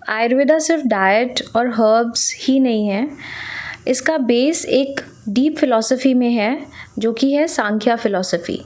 आयुर्वेदा सिर्फ डाइट और हर्ब्स ही नहीं है, इसका बेस एक डीप फिलॉसफी में है जो कि है सांख्या फिलॉसफी।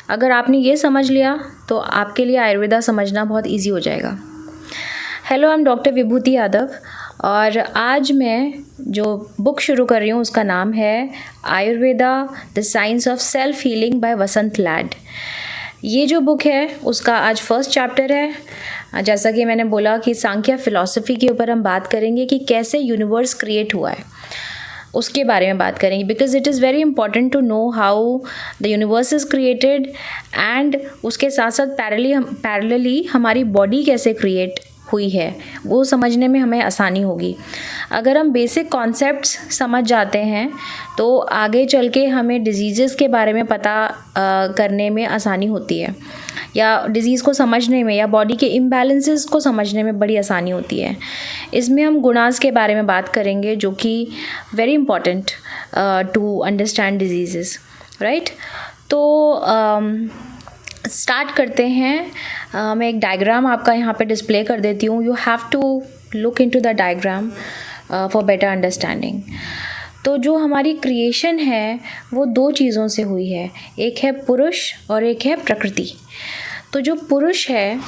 अगर आपने ये समझ लिया तो आपके लिए आयुर्वेदा समझना बहुत इजी हो जाएगा। हेलो, आई एम डॉक्टर विभूति यादव और आज मैं जो बुक शुरू कर रही हूँ उसका नाम है Ayurveda the science of self healing by Vasant Lad. ये जो बुक है उसका आज फर्स्ट चैप्टर है। जैसा कि मैंने बोला कि सांख्या फिलॉसफी के ऊपर हम बात करेंगे कि कैसे यूनिवर्स क्रिएट हुआ है, उसके बारे में बात करेंगे। Because it is very important to know how the universe is created and उसके साथ साथ पैरेलली हमारी बॉडी कैसे क्रिएट हुई है, वो समझने में हमें आसानी होगी। अगर हम बेसिक कॉन्सेप्ट्स समझ जाते हैं तो आगे चल के हमें डिजीज़ के बारे में पता करने में आसानी होती है, या डिज़ीज़ को समझने में, या बॉडी के इम्बैलेंसेस को समझने में बड़ी आसानी होती है। इसमें हम गुणास के बारे में बात करेंगे जो कि very important to understand disease, right. तो स्टार्ट करते हैं। मैं एक डायग्राम आपका यहाँ पे डिस्प्ले कर देती हूँ। You have to look into the diagram for better understanding. तो जो हमारी क्रिएशन है वो दो चीज़ों से हुई है, एक है पुरुष और एक है प्रकृति। तो जो पुरुष है,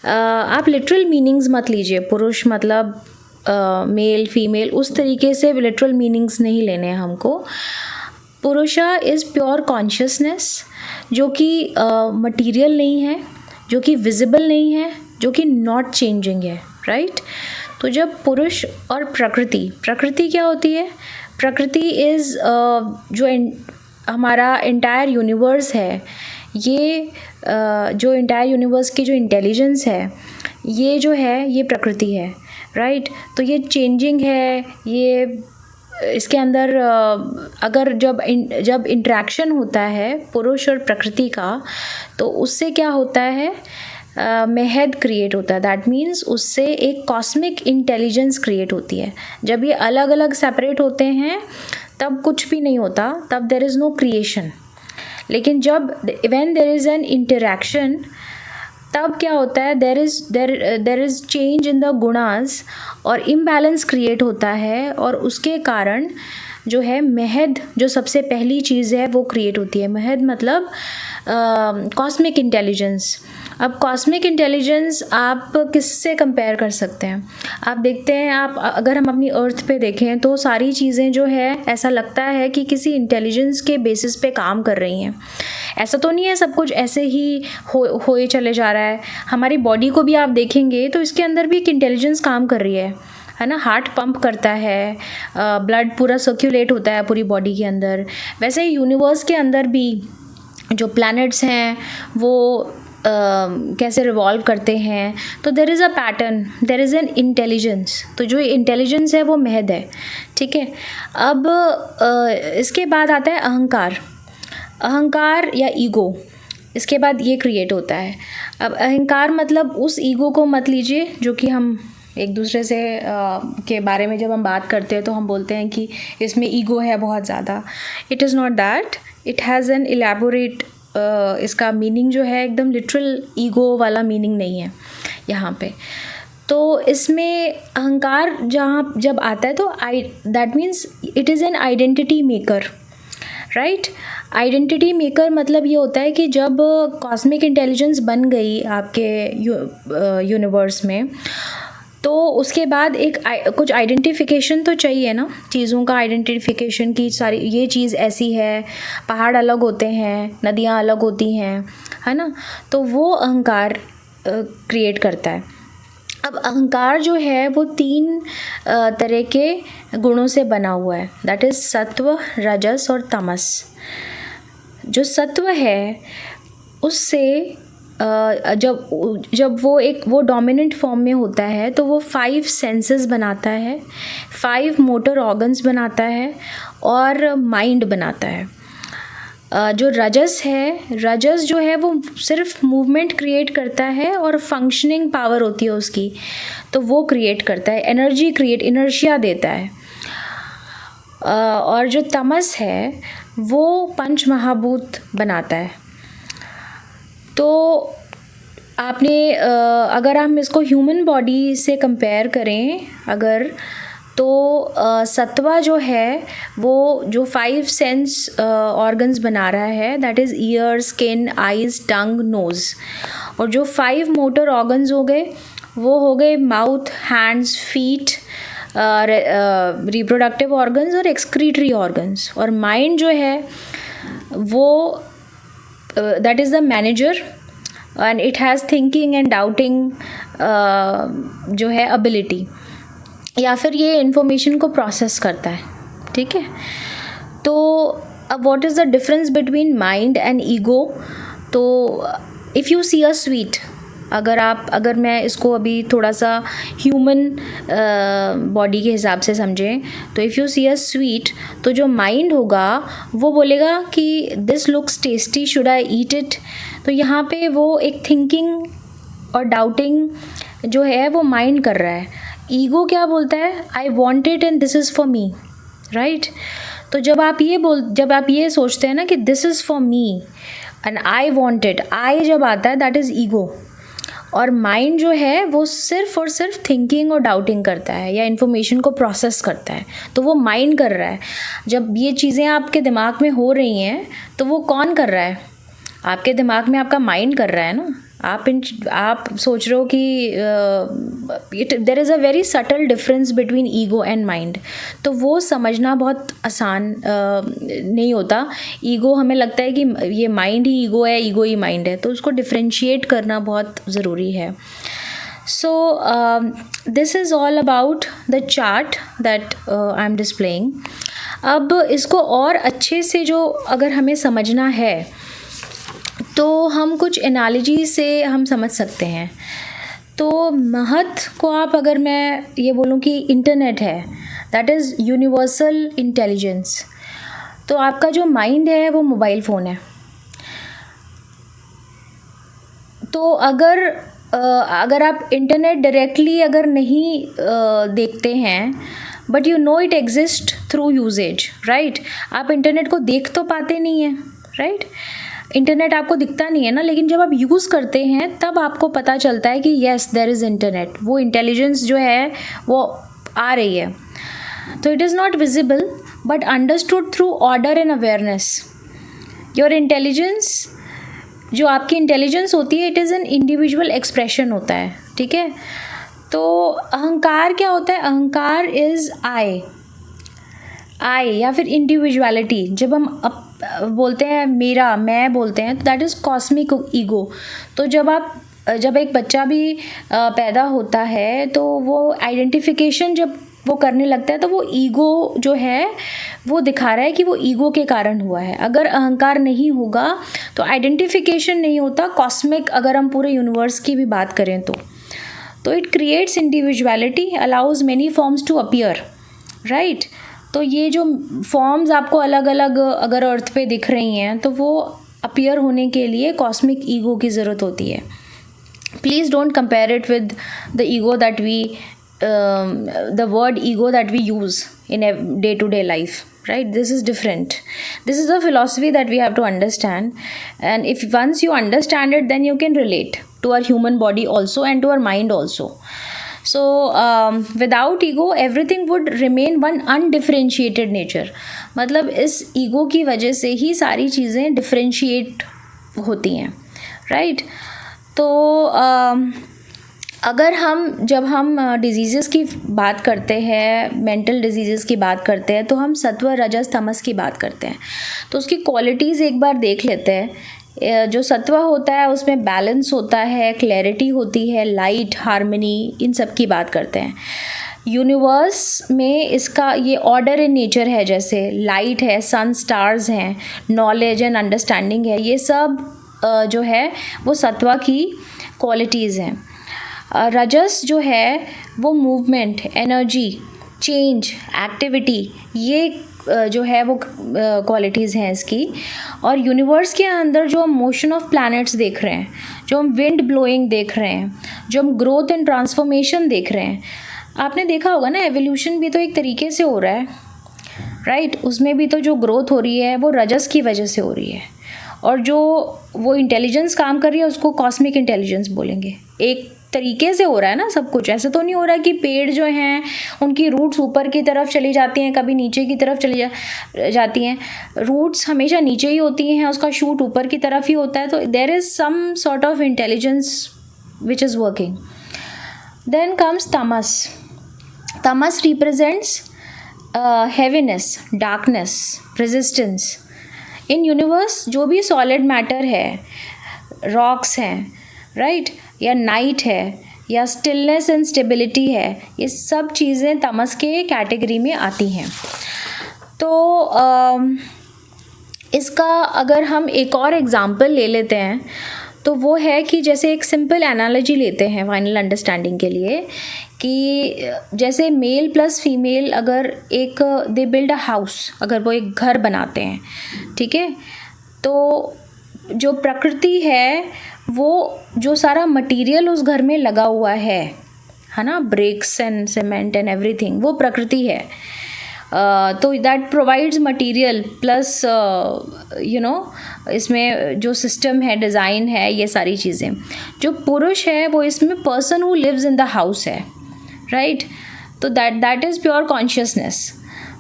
आप लिटरल मीनिंग्स मत लीजिए, पुरुष मतलब मेल फीमेल उस तरीके से लिटरल मीनिंग्स नहीं लेने हैं हमको। पुरुषा इज़ प्योर कॉन्शियसनेस जो कि मटीरियल नहीं है, जो कि विजिबल नहीं है, जो कि नॉट चेंजिंग है, राइट। तो जब पुरुष और प्रकृति क्या होती है? प्रकृति इज़ जो हमारा एंटायर यूनिवर्स है, ये जो एंटायर यूनिवर्स की जो इंटेलिजेंस है, ये जो है ये प्रकृति है, राइट। तो ये चेंजिंग है, ये इसके अंदर अगर जब इंटरेक्शन होता है पुरुष और प्रकृति का, तो उससे क्या होता है, महद क्रिएट होता है। दैट मीन्स उससे एक कॉस्मिक इंटेलिजेंस क्रिएट होती है। जब ये अलग अलग सेपरेट होते हैं तब कुछ भी नहीं होता, तब देयर इज़ नो क्रिएशन। लेकिन जब when there is an interaction, तब क्या होता है, there is change in the gunas और इम्बैलेंस क्रिएट होता है, और उसके कारण जो है महद, जो सबसे पहली चीज़ है वो क्रिएट होती है। महद मतलब कॉस्मिक इंटेलिजेंस। अब कॉस्मिक इंटेलिजेंस आप किससे कंपेयर कर सकते हैं? आप देखते हैं, आप अगर हम अपनी अर्थ पे देखें तो सारी चीज़ें जो है ऐसा लगता है कि किसी इंटेलिजेंस के बेसिस पे काम कर रही हैं। ऐसा तो नहीं है सब कुछ ऐसे ही होए चले जा रहा है। हमारी बॉडी को भी आप देखेंगे तो इसके अंदर भी एक इंटेलिजेंस काम कर रही है ना। हार्ट पंप करता है, ब्लड पूरा सर्कुलेट होता है पूरी बॉडी के अंदर। वैसे ही यूनिवर्स के अंदर भी जो प्लैनेट्स हैं वो कैसे रिवॉल्व करते हैं। तो there is a pattern, there is an intelligence. तो जो इंटेलिजेंस है वो महद है, ठीक है। अब इसके बाद आता है अहंकार या ईगो। इसके बाद ये क्रिएट होता है। अब अहंकार मतलब उस ईगो को मत लीजिए जो कि हम एक दूसरे से के बारे में जब हम बात करते हैं तो हम बोलते हैं कि इसमें ईगो है बहुत ज़्यादा। It is not that, it has an elaborate, इसका मीनिंग जो है एकदम लिटरल ईगो वाला मीनिंग नहीं है यहाँ पे। तो इसमें अहंकार जब आता है तो that means it is an identity maker, right. Identity maker मतलब ये होता है कि जब कॉस्मिक इंटेलिजेंस बन गई आपके यूनिवर्स में, तो उसके बाद कुछ आइडेंटिफिकेशन तो चाहिए ना, चीज़ों का आइडेंटिफिकेशन की सारी ये चीज़ ऐसी है, पहाड़ अलग होते हैं, नदियाँ अलग होती हैं, है ना। तो वो अहंकार क्रिएट करता है। अब अहंकार जो है वो 3 तरह के गुणों से बना हुआ है, दैट इज़ सत्व, रजस और तमस। जो सत्व है उससे जब वो डोमिनेंट फॉर्म में होता है तो वो 5 सेंसेस बनाता है, 5 मोटर ऑर्गन्स बनाता है और माइंड बनाता है। जो रजस है, रजस जो है वो सिर्फ मूवमेंट क्रिएट करता है और फंक्शनिंग पावर होती है उसकी, तो वो क्रिएट करता है, एनर्जी इनर्शिया देता है। और जो तमस है वो पंच महाभूत बनाता है। तो अगर हम इसको ह्यूमन बॉडी से कंपेयर करें अगर, तो सत्वा जो है वो जो 5 सेंस ऑर्गन्स बना रहा है, that is ear, skin, eyes, tongue, nose. और जो 5 मोटर ऑर्गन्स हो गए वो हो गए mouth, hands, feet, reproductive organs और एक्सक्रीटरी ऑर्गन्स। और माइंड जो है वो that is the manager and it has thinking and doubting जो है एबिलिटी, या फिर ये इन्फॉर्मेशन को प्रोसेस करता है। ठीक है, तो अब what is the difference between mind and ego? तो if you see a sweet, अगर मैं इसको अभी थोड़ा सा ह्यूमन बॉडी के हिसाब से समझें, तो if you see a sweet, तो जो माइंड होगा वो बोलेगा कि this looks tasty, should I eat it. तो यहाँ पे वो एक थिंकिंग और डाउटिंग जो है वो माइंड कर रहा है। ईगो क्या बोलता है? I want it and this is for me, right? तो जब आप ये सोचते हैं ना कि this is for me and I want it, I जब आता है दैट इज़ ईगो। और माइंड जो है वो सिर्फ और सिर्फ थिंकिंग और डाउटिंग करता है या इन्फॉर्मेशन को प्रोसेस करता है, तो वो माइंड कर रहा है। जब ये चीज़ें आपके दिमाग में हो रही हैं तो वो कौन कर रहा है? आपके दिमाग में आपका माइंड कर रहा है ना। आप सोच रहे हो कि there is a very subtle difference between ego and mind. तो वो समझना बहुत आसान नहीं होता। ईगो, हमें लगता है कि ये माइंड ही ईगो है, ईगो ही माइंड है, तो उसको डिफ्रेंशिएट करना बहुत ज़रूरी है। So this is all about the chart that I am displaying. अब इसको और अच्छे से जो अगर हमें समझना है तो हम कुछ एनालॉजी से हम समझ सकते हैं। तो महत को अगर मैं ये बोलूँ कि इंटरनेट है, दैट इज़ यूनिवर्सल इंटेलिजेंस। तो आपका जो माइंड है वो मोबाइल फ़ोन है। तो अगर आप इंटरनेट डायरेक्टली अगर नहीं देखते हैं, but you know it exist through usages, right? आप इंटरनेट को देख तो पाते नहीं हैं, राइट? इंटरनेट आपको दिखता नहीं है ना, लेकिन जब आप यूज़ करते हैं तब आपको पता चलता है कि येस देयर इज़ इंटरनेट, वो इंटेलिजेंस जो है वो आ रही है। तो it is not visible but understood through order and awareness. Your intelligence, जो आपकी इंटेलिजेंस होती है, it is an individual expression होता है। ठीक है, तो अहंकार क्या होता है? अहंकार इज़ आई या फिर इंडिविजुअलिटी। जब हम बोलते हैं मेरा, मैं बोलते हैं, तो दैट इज़ कॉस्मिक ईगो। तो जब एक बच्चा भी पैदा होता है तो वो आइडेंटिफिकेशन जब वो करने लगता है तो वो ईगो जो है वो दिखा रहा है कि वो ईगो के कारण हुआ है। अगर अहंकार नहीं होगा तो आइडेंटिफिकेशन नहीं होता। कॉस्मिक, अगर हम पूरे यूनिवर्स की भी बात करें तो it creates individuality, allows many forms to appear, right? तो ये जो फॉर्म्स आपको अलग अलग अगर अर्थ पे दिख रही हैं तो वो अपीयर होने के लिए कॉस्मिक ईगो की ज़रूरत होती है। Please don't compare it with the ego that we the word ego that we use in a day-to-day life, right? This is different. This is a philosophy that we have to understand, and if once you understand it, then you can relate to our human body also and to our mind also. So without ego everything would remain one undifferentiated nature. मतलब इस ego की वजह से ही सारी चीज़ें differentiate होती हैं, right? तो अगर जब हम डिजीज़ की बात करते हैं, मेंटल डिजीज़ की बात करते हैं, तो हम सत्व, रजस, तमस की बात करते हैं। तो उसकी क्वालिटीज़ एक बार देख लेते हैं। जो सत्व होता है उसमें बैलेंस होता है, क्लैरिटी होती है, लाइट, हार्मनी, इन सब की बात करते हैं। यूनिवर्स में इसका ये ऑर्डर इन नेचर है, जैसे लाइट है, सन, स्टार्स हैं, नॉलेज एंड अंडरस्टैंडिंग है, ये सब जो है वो सत्वा की क्वालिटीज़ हैं। रजस जो है वो मूवमेंट, एनर्जी, चेंज, एक्टिविटी, ये जो है वो क्वालिटीज़ हैं इसकी। और यूनिवर्स के अंदर जो हम मोशन ऑफ प्लैनेट्स देख रहे हैं, जो हम विंड ब्लोइंग देख रहे हैं, जो हम ग्रोथ एंड ट्रांसफॉर्मेशन देख रहे हैं, आपने देखा होगा ना, एवोल्यूशन भी तो एक तरीके से हो रहा है, राइट? उसमें भी तो जो ग्रोथ हो रही है वो रजस की वजह से हो रही है। और जो वो इंटेलिजेंस काम कर रही है उसको कॉस्मिक इंटेलिजेंस बोलेंगे। एक तरीके से हो रहा है ना सब कुछ, ऐसे तो नहीं हो रहा कि पेड़ जो हैं उनकी रूट्स ऊपर की तरफ चली जाती हैं, कभी नीचे की तरफ चली जाती हैं। रूट्स हमेशा नीचे ही होती हैं, उसका शूट ऊपर की तरफ ही होता है। तो there is some sort of intelligence which is working. Then comes tamas. Tamas represents heaviness, darkness, resistance. In universe जो भी सॉलिड मैटर है, रॉक्स हैं, राइट, या नाइट है, या स्टिलनेस एंड स्टेबिलिटी है, ये सब चीज़ें तमस के कैटेगरी में आती हैं। तो इसका अगर हम एक और एग्ज़ाम्पल ले लेते हैं तो वो है कि जैसे एक सिंपल एनालॉजी लेते हैं फाइनल अंडरस्टैंडिंग के लिए, कि जैसे मेल प्लस फीमेल अगर एक दे बिल्ड अ हाउस, अगर वो एक घर बनाते हैं, ठीक है, तो जो प्रकृति है वो जो सारा मटेरियल उस घर में लगा हुआ है ना, bricks and cement and everything, वो प्रकृति है। तो दैट प्रोवाइड्स मटेरियल प्लस इसमें जो सिस्टम है, डिज़ाइन है, ये सारी चीज़ें। जो पुरुष है वो इसमें person who lives in the house है, राइट। तो दैट इज़ प्योर कॉन्शियसनेस।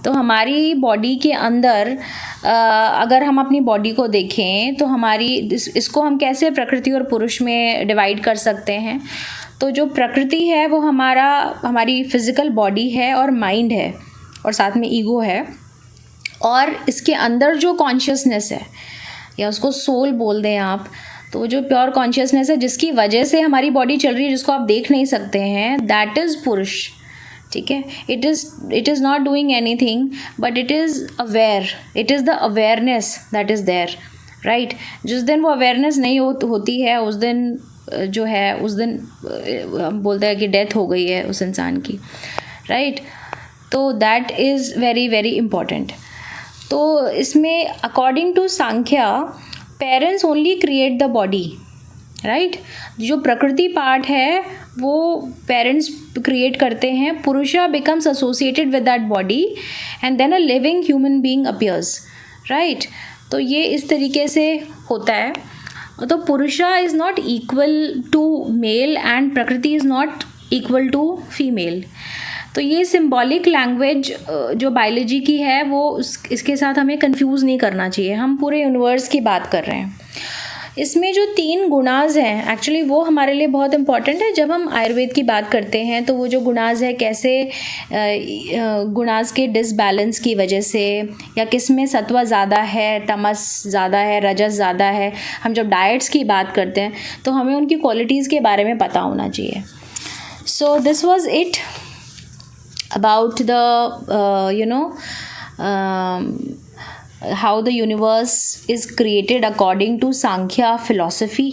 तो हमारी बॉडी के अंदर अगर हम अपनी बॉडी को देखें तो हमारी इसको हम कैसे प्रकृति और पुरुष में डिवाइड कर सकते हैं। तो जो प्रकृति है वो हमारी फिज़िकल बॉडी है और माइंड है और साथ में ईगो है, और इसके अंदर जो कॉन्शियसनेस है या उसको सोल बोल दें आप, तो वो जो प्योर कॉन्शियसनेस है जिसकी वजह से हमारी बॉडी चल रही है, जिसको आप देख नहीं सकते हैं, दैट इज़ पुरुष, ठीक है। It is not doing anything but it is aware, it is the awareness that is there, right. जिस दिन वो अवेयरनेस नहीं होती है उस दिन जो है, उस दिन हम बोलते हैं कि डेथ हो गई है उस इंसान की, राइट। तो that is very very important. तो इसमें according to Sankhya parents only create the body, right. जो प्रकृति पार्ट है वो पेरेंट्स क्रिएट करते हैं। Purusha becomes associated with that body and then a living human being appears, right. तो ये इस तरीके से होता है। तो Purusha is not equal to male and Prakriti is not equal to female. तो ये सिंबॉलिक लैंग्वेज जो बायोलॉजी की है वो इसके साथ हमें कंफ्यूज नहीं करना चाहिए। हम पूरे यूनिवर्स की बात कर रहे हैं। इसमें जो 3 गुणाज हैं एक्चुअली वो हमारे लिए बहुत इंपॉर्टेंट है। जब हम आयुर्वेद की बात करते हैं तो वो जो गुणाज है, कैसे गुणाज के डिसबैलेंस की वजह से या किस में सत्व ज़्यादा है, तमस ज़्यादा है, रजस ज़्यादा है, हम जब डाइट्स की बात करते हैं तो हमें उनकी क्वालिटीज़ के बारे में पता होना चाहिए। So this was it about the how the universe is created according to Sankhya philosophy,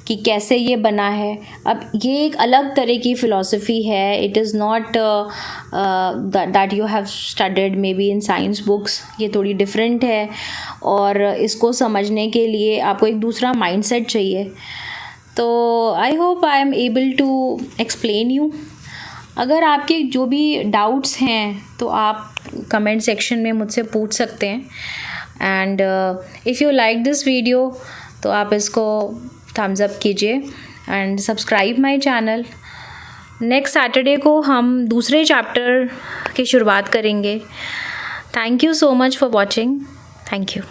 कि कैसे ये बना है। अब ये एक अलग तरह की फ़िलॉसफी है। It is not that you have studied may be in science books. ये थोड़ी डिफरेंट है और इसको समझने के लिए आपको एक दूसरा माइंडसेट चाहिए। तो I hope I am able to explain you. अगर आपके जो भी डाउट्स हैं तो आप कमेंट सेक्शन में मुझसे पूछ सकते हैं। And if you like this video तो आप इसको थम्स अप कीजिए and subscribe my channel. Next Saturday को हम दूसरे चैप्टर की शुरुआत करेंगे। Thank you so much for watching. Thank you.